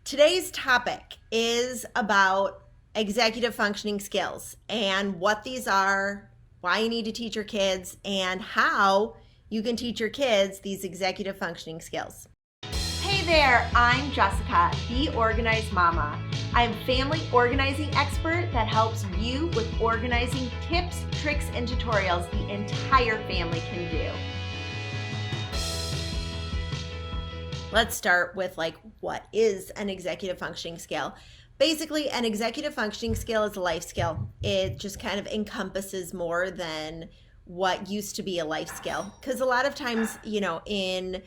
Today's topic is about executive functioning skills and what these are, why you need to teach your kids, and how you can teach your kids these executive functioning skills. Hey there, I'm Jessica, the Organized Mama. I'm a family organizing expert that helps you with organizing tips, tricks, and tutorials the entire family can do. Let's start with what is an executive functioning skill? Basically, an executive functioning skill is a life skill. It just kind of encompasses more than what used to be a life skill. Because a lot of times, in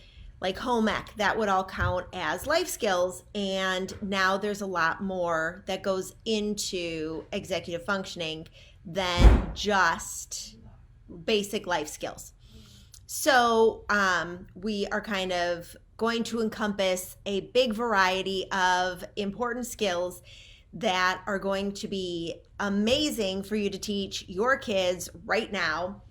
home ec, that would all count as life skills. And now there's a lot more that goes into executive functioning than just basic life skills. So we are kind of going to encompass a big variety of important skills that are going to be amazing for you to teach your kids right now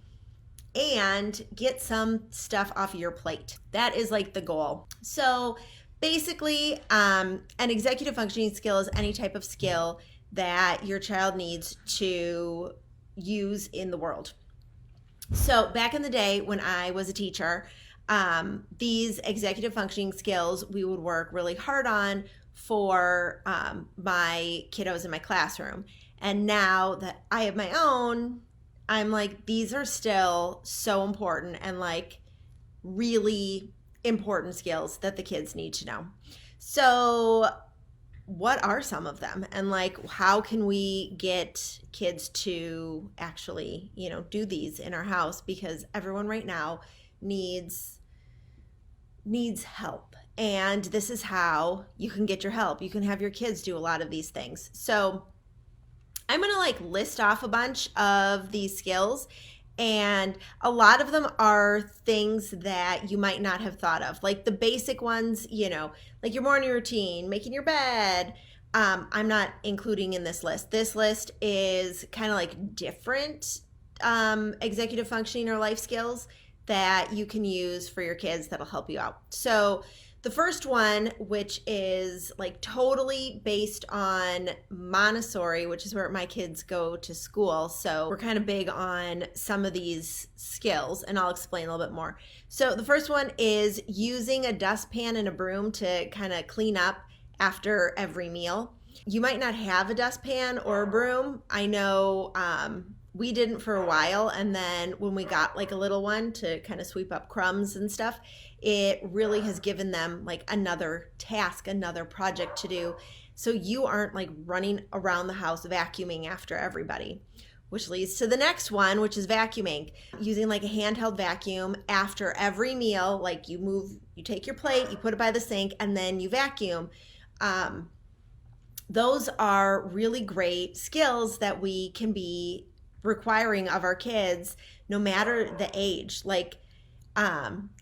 and get some stuff off your plate. That is the goal. So basically, an executive functioning skill is any type of skill that your child needs to use in the world. So back in the day when I was a teacher, these executive functioning skills we would work really hard on for my kiddos in my classroom. And now that I have my own, I'm these are still so important and really important skills that the kids need to know. So what are some of them, and how can we get kids to actually do these in our house, because everyone right now needs help, and this is how you can get your help. You can have your kids do a lot of these things. So I'm gonna list off a bunch of these skills, and a lot of them are things that you might not have thought of, the basic ones, your morning routine, making your bed. I'm not including in this list. This list is kind of different executive functioning or life skills that you can use for your kids that'll help you out. So the first one, which is totally based on Montessori, which is where my kids go to school. So we're kind of big on some of these skills, and I'll explain a little bit more. So the first one is using a dustpan and a broom to kind of clean up after every meal. You might not have a dustpan or a broom. I know we didn't for a while, and then when we got a little one to kind of sweep up crumbs and stuff, it really has given them another task, another project to do. So you aren't running around the house vacuuming after everybody, which leads to the next one, which is vacuuming. Using a handheld vacuum after every meal, you take your plate, you put it by the sink, and then you vacuum. Those are really great skills that we can be requiring of our kids no matter the age.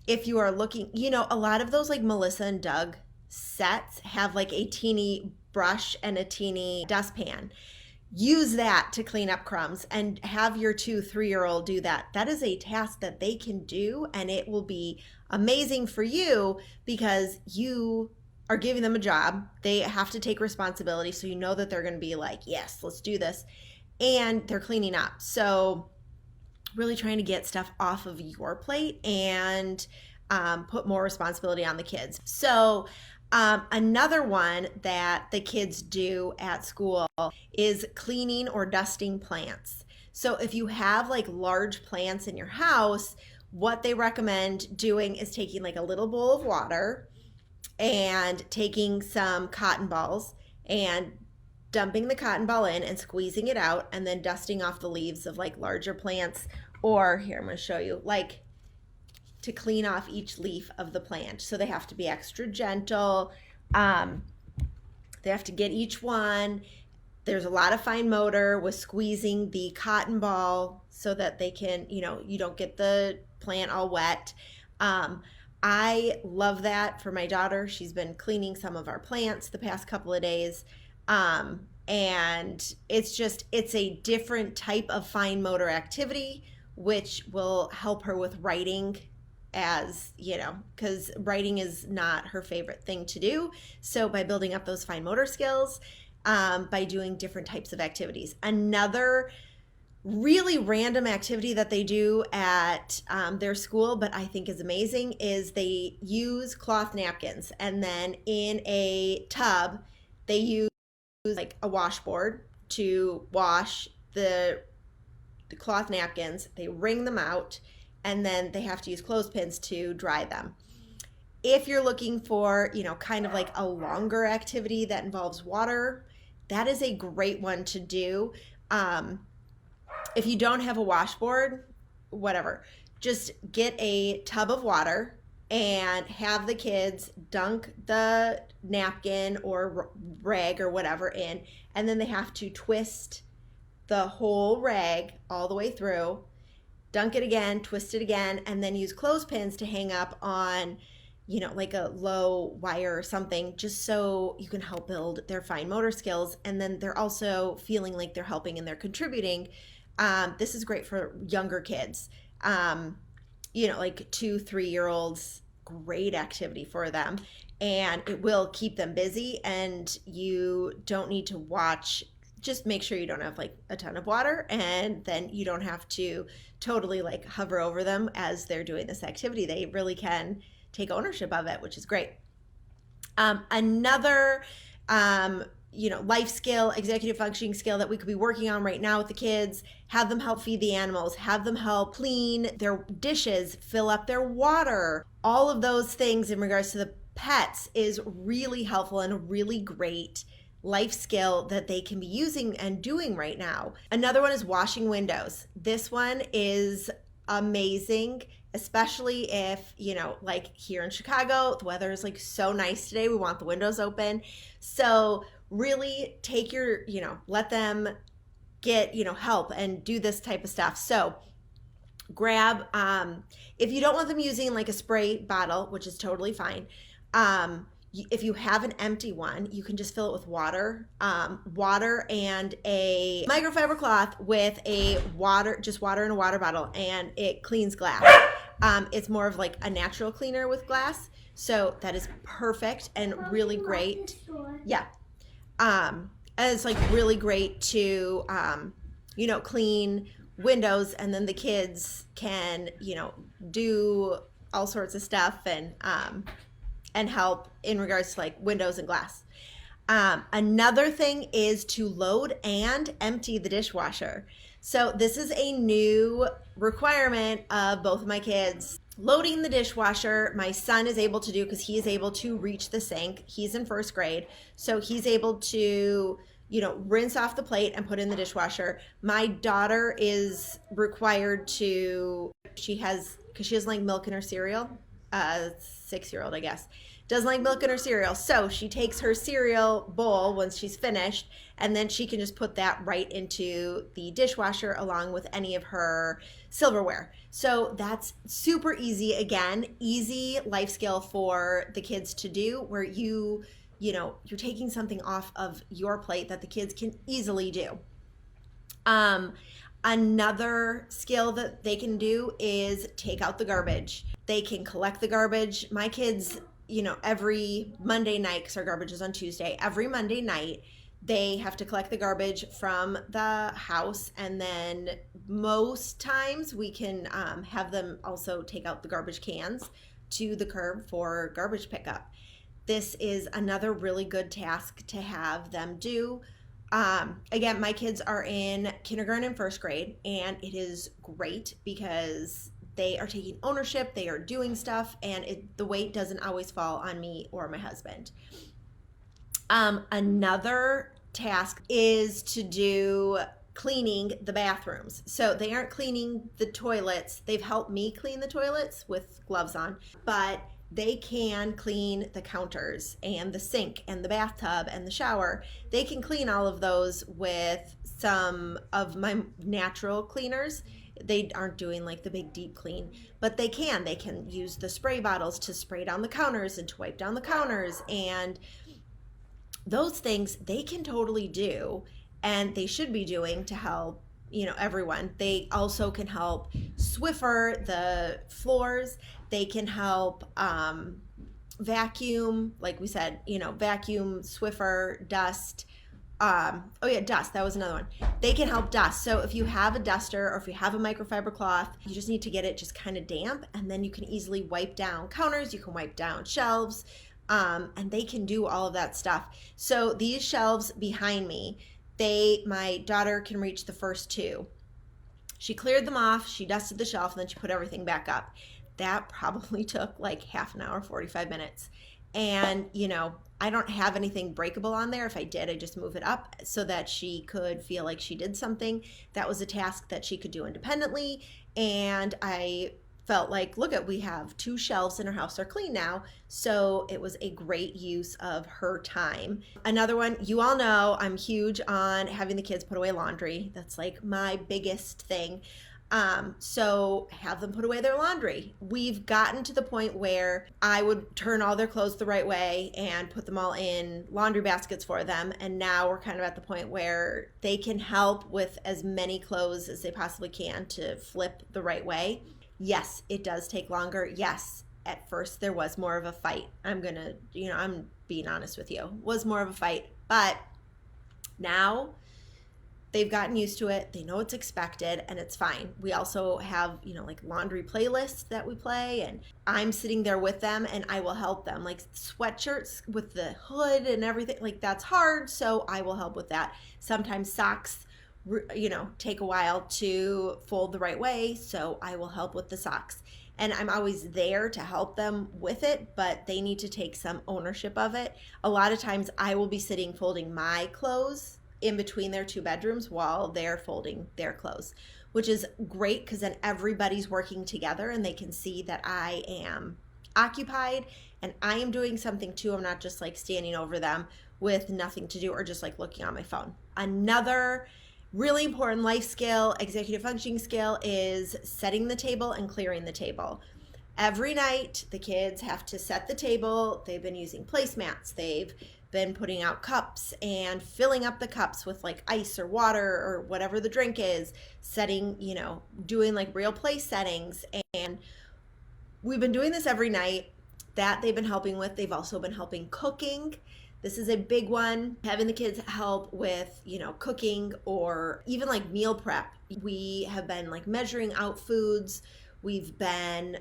If you are looking, a lot of those Melissa and Doug sets have a teeny brush and a teeny dustpan. Use that to clean up crumbs, and have your 2-3-year-old do that. That is a task that they can do, and it will be amazing for you because you are giving them a job. They have to take responsibility, so you know that they're going to be yes, let's do this. And they're cleaning up. So really trying to get stuff off of your plate and put more responsibility on the kids. So another one that the kids do at school is cleaning or dusting plants. So if you have large plants in your house, what they recommend doing is taking a little bowl of water and taking some cotton balls and dumping the cotton ball in and squeezing it out, and then dusting off the leaves of larger plants. Or here, I'm going to show you to clean off each leaf of the plant. So they have to be extra gentle. They have to get each one. There's a lot of fine motor with squeezing the cotton ball so that they can, you don't get the plant all wet. I love that for my daughter. She's been cleaning some of our plants the past couple of days. And it's a different type of fine motor activity, which will help her with writing as, because writing is not her favorite thing to do. So by building up those fine motor skills, by doing different types of activities. Another really random activity that they do at their school, but I think is amazing, is they use cloth napkins, and then in a tub, they use like a washboard to wash the cloth napkins. They wring them out, and then they have to use clothespins to dry them. If you're looking for, kind of like a longer activity that involves water, that is a great one to do. If you don't have a washboard, whatever, just get a tub of water and have the kids dunk the napkin or rag or whatever in, and then they have to twist the whole rag all the way through, dunk it again, twist it again, and then use clothespins to hang up on, like a low wire or something, just so you can help build their fine motor skills. And then they're also feeling like they're helping and they're contributing. This is great for younger kids, like 2-3-year-olds, great activity for them. And it will keep them busy, and you don't need to watch. Just make sure you don't have like a ton of water, and then you don't have to totally like hover over them as they're doing this activity. They really can take ownership of it, which is great. Another life skill, executive functioning skill that we could be working on right now with the kids, have them help feed the animals, have them help clean their dishes, fill up their water. All of those things in regards to the pets is really helpful and a really great life skill that they can be using and doing right now. Another one is washing windows. This one is amazing, especially if, like here in Chicago, the weather is like so nice today. We want the windows open. So really take your, let them get, help and do this type of stuff. So grab, if you don't want them using like a spray bottle, which is totally fine, if you have an empty one, you can just fill it with water, and a microfiber cloth with just water in a water bottle, and it cleans glass. It's more of like a natural cleaner with glass. So that is perfect and really great. Yeah. And it's like really great to, clean windows, and then the kids can, do all sorts of stuff and help in regards to like windows and glass. Another thing is to load and empty the dishwasher. So this is a new requirement of both of my kids. Loading the dishwasher, my son is able to do because he is able to reach the sink. He's in first grade, so he's able to, rinse off the plate and put in the dishwasher. My daughter is required to, because she doesn't like milk in her cereal, 6-year-old, I guess, doesn't like milk in her cereal. So she takes her cereal bowl once she's finished, and then she can just put that right into the dishwasher along with any of her silverware. So that's super easy. Again, easy life skill for the kids to do, where you're taking something off of your plate that the kids can easily do. Another skill that they can do is take out the garbage. They can collect the garbage. My kids, every Monday night, because our garbage is on Tuesday, every Monday night, they have to collect the garbage from the house, and then most times we can have them also take out the garbage cans to the curb for garbage pickup. This is another really good task to have them do. Again, my kids are in kindergarten and first grade, and it is great because they are taking ownership, they are doing stuff, and the weight doesn't always fall on me or my husband. Another task is to do cleaning the bathrooms. So they aren't cleaning the toilets. They've helped me clean the toilets with gloves on, but they can clean the counters and the sink and the bathtub and the shower. They can clean all of those with some of my natural cleaners. They aren't doing like the big deep clean, but they can use the spray bottles to spray down the counters and to wipe down the counters, and those things they can totally do, and they should be doing to help everyone. They also can help Swiffer the floors. They can help vacuum, like we said, vacuum, Swiffer, dust. Oh yeah, dust. That was another one. They can help dust. So if you have a duster or if you have a microfiber cloth, you just need to get it just kind of damp, and then you can easily wipe down counters. You can wipe down shelves, and they can do all of that stuff. So these shelves behind me, my daughter can reach the first two. She cleared them off. She dusted the shelf, and then she put everything back up. That probably took like half an hour, 45 minutes. And, I don't have anything breakable on there. If I did, I just move it up so that she could feel like she did something. That was a task that she could do independently. And I felt like, we have 2 shelves in our house are clean now. So it was a great use of her time. Another one, you all know I'm huge on having the kids put away laundry. That's like my biggest thing. So have them put away their laundry. We've gotten to the point where I would turn all their clothes the right way and put them all in laundry baskets for them. And now we're kind of at the point where they can help with as many clothes as they possibly can to flip the right way. Yes, it does take longer. Yes, at first there was more of a fight. I'm being honest with you, was more of a fight, but now they've gotten used to it. They know it's expected and it's fine. We also have, like laundry playlists that we play, and I'm sitting there with them and I will help them. Like sweatshirts with the hood and everything, like that's hard. So I will help with that. Sometimes socks, take a while to fold the right way. So I will help with the socks. And I'm always there to help them with it, but they need to take some ownership of it. A lot of times I will be sitting folding my clothes in between their 2 bedrooms while they're folding their clothes, which is great because then everybody's working together and they can see that I am occupied and I am doing something too. I'm not just like standing over them with nothing to do or just like looking on my phone. Another really important life skill, executive functioning skill, is setting the table and clearing the table. Every night the kids have to set the table. They've been using placemats. They've been putting out cups and filling up the cups with like ice or water or whatever the drink is, setting, doing like real place settings. And we've been doing this every night. That they've been helping with. They've also been helping cooking. This is a big one, having the kids help with, cooking or even like meal prep. We have been like measuring out foods. We've been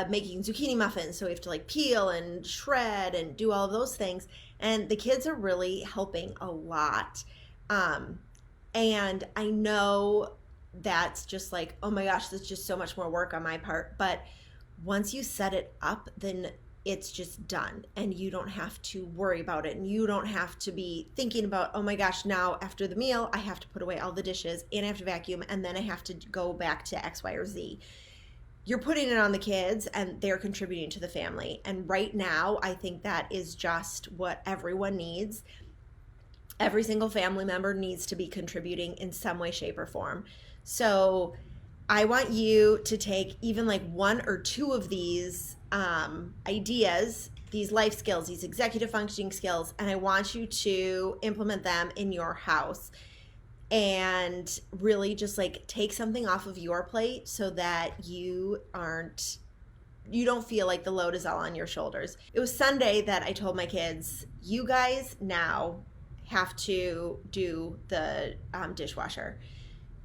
making zucchini muffins, so we have to like peel and shred and do all of those things, and the kids are really helping a lot. And I know that's just like, oh my gosh, that's just so much more work on my part, but once you set it up, then it's just done and you don't have to worry about it, and you don't have to be thinking about, oh my gosh, now after the meal I have to put away all the dishes and I have to vacuum and then I have to go back to X, Y, or Z. You're putting it on the kids and they're contributing to the family. And right now, I think that is just what everyone needs. Every single family member needs to be contributing in some way, shape, or form. So I want you to take even like 1 or 2 of these ideas, these life skills, these executive functioning skills, and I want you to implement them in your house. And really just like take something off of your plate so that you don't feel like the load is all on your shoulders. It was Sunday that I told my kids, you guys now have to do the dishwasher.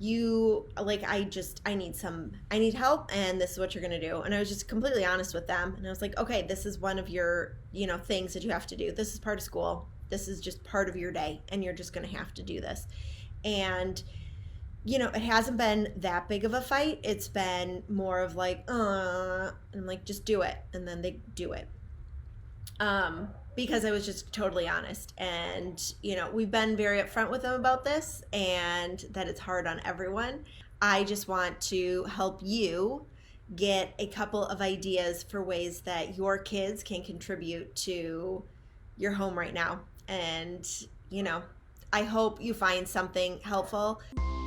I need help, and this is what you're going to do. And I was just completely honest with them. And I was like, okay, this is one of your, things that you have to do. This is part of school. This is just part of your day, and you're just going to have to do this. And, it hasn't been that big of a fight. It's been more of like, and I'm like, just do it. And then they do it. Because I was just totally honest. And, we've been very upfront with them about this and that it's hard on everyone. I just want to help you get a couple of ideas for ways that your kids can contribute to your home right now. And, I hope you find something helpful.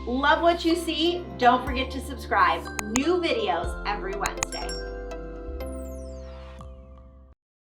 Love what you see. Don't forget to subscribe. New videos every Wednesday.